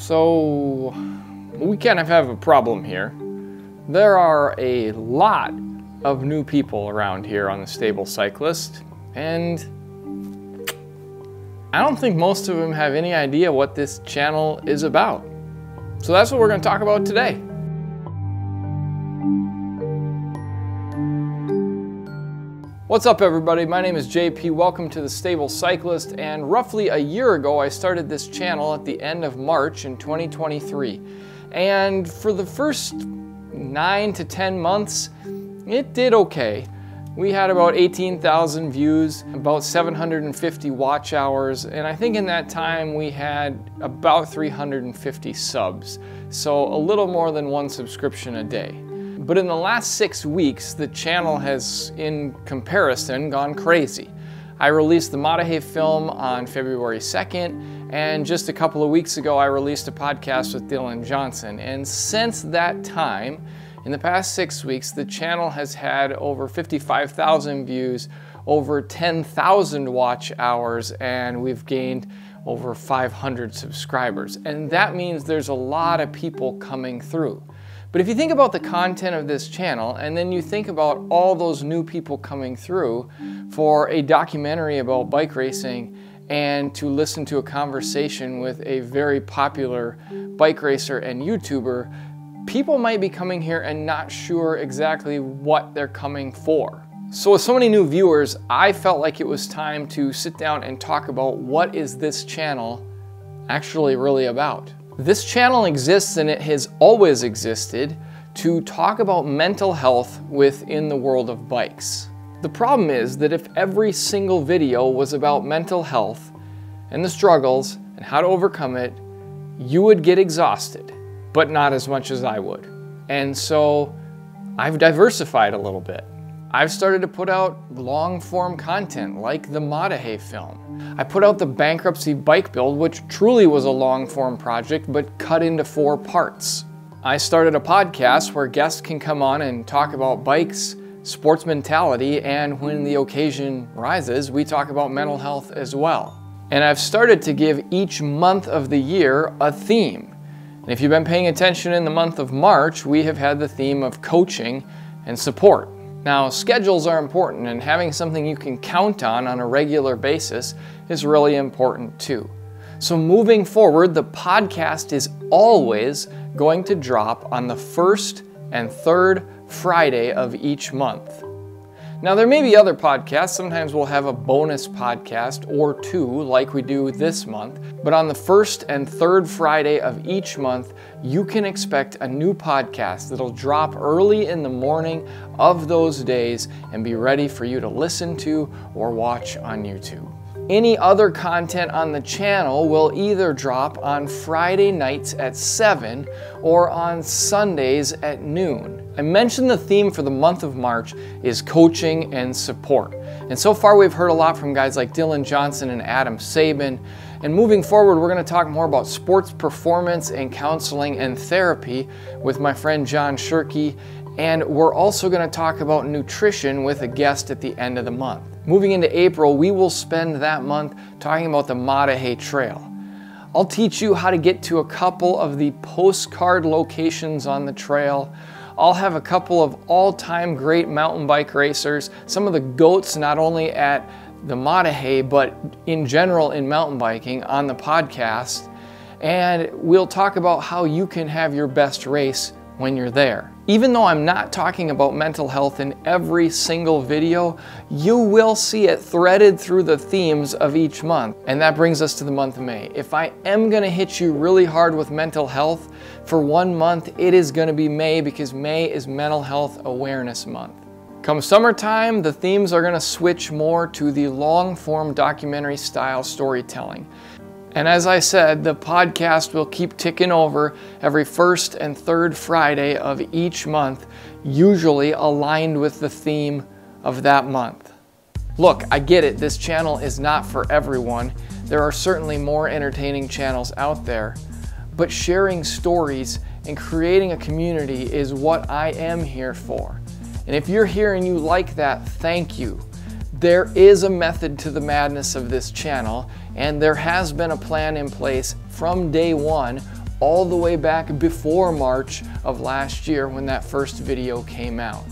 So we kind of have a problem here. There are a lot of new people around here on the Stable Cyclist, and I don't think most of them have any idea what this channel is about. So that's what we're going to talk about today. What's up, everybody? My name is JP. Welcome to the Stable Cyclist, and roughly a year ago I started this channel at the end of March in 2023. And for the first 9 to 10 months, it did okay. We had about 18,000 views, about 750 watch hours, and I think in that time we had about 350 subs, so a little more than one subscription a day. But in the last 6 weeks, the channel has, in comparison, gone crazy. I released the Mahaday film on February 2nd, and just a couple of weeks ago I released a podcast with Dylan Johnson. And since that time, in the past 6 weeks, the channel has had over 55,000 views, over 10,000 watch hours, and we've gained over 500 subscribers. And that means there's a lot of people coming through. But if you think about the content of this channel, and then you think about all those new people coming through for a documentary about bike racing and to listen to a conversation with a very popular bike racer and YouTuber, people might be coming here and not sure exactly what they're coming for. So with so many new viewers, I felt like it was time to sit down and talk about what is this channel actually really about. This channel exists, and it has always existed, to talk about mental health within the world of bikes. The problem is that if every single video was about mental health and the struggles and how to overcome it, you would get exhausted, but not as much as I would. And so I've diversified a little bit. I've started to put out long-form content like the Mahaday film. I put out the bankruptcy bike build, which truly was a long-form project, but cut into 4 parts. I started a podcast where guests can come on and talk about bikes, sports mentality, and when the occasion rises, we talk about mental health as well. And I've started to give each month of the year a theme. And if you've been paying attention in the month of March, we have had the theme of coaching and support. Now, schedules are important, and having something you can count on a regular basis is really important too. So moving forward, the podcast is always going to drop on the 1st and 3rd Friday of each month. Now, there may be other podcasts. Sometimes we'll have a bonus podcast or 2 like we do this month. But on the 1st and 3rd Friday of each month, you can expect a new podcast that'll drop early in the morning of those days and be ready for you to listen to or watch on YouTube. Any other content on the channel will either drop on Friday nights at 7 or on Sundays at noon. I mentioned the theme for the month of March is coaching and support. And so far we've heard a lot from guys like Dylan Johnson and Adam Sabin. And moving forward, we're going to talk more about sports performance and counseling and therapy with my friend John Shirky. And we're also going to talk about nutrition with a guest at the end of the month. Moving into April, we will spend that month talking about the Mahaday Trail. I'll teach you how to get to a couple of the postcard locations on the trail. I'll have a couple of all-time great mountain bike racers, some of the GOATs not only at the Mahaday but in general in mountain biking on the podcast. And we'll talk about how you can have your best race when you're there. Even though I'm not talking about mental health in every single video, you will see it threaded through the themes of each month. And that brings us to the month of May. If I am gonna hit you really hard with mental health for 1 month, it is gonna be May, because May is Mental Health Awareness Month. Come summertime, the themes are gonna switch more to the long-form documentary style storytelling. And as I said, the podcast will keep ticking over every 1st and 3rd Friday of each month, usually aligned with the theme of that month. Look, I get it, this channel is not for everyone. There are certainly more entertaining channels out there, but sharing stories and creating a community is what I am here for. And if you're here and you like that, thank you. There is a method to the madness of this channel, and there has been a plan in place from day one all the way back before March of last year when that first video came out.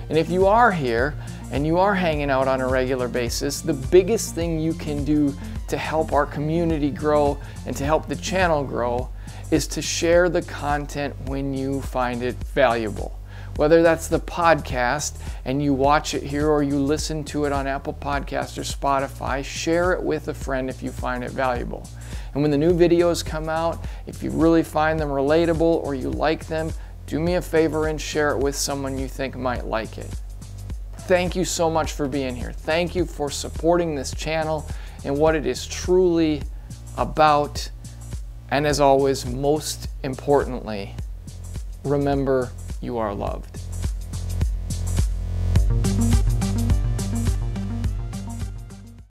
And if you are here and you are hanging out on a regular basis, the biggest thing you can do to help our community grow and to help the channel grow is to share the content when you find it valuable. Whether that's the podcast and you watch it here or you listen to it on Apple Podcasts or Spotify, share it with a friend if you find it valuable. And when the new videos come out, if you really find them relatable or you like them, do me a favor and share it with someone you think might like it. Thank you so much for being here. Thank you for supporting this channel and what it is truly about. And as always, most importantly, remember you are loved.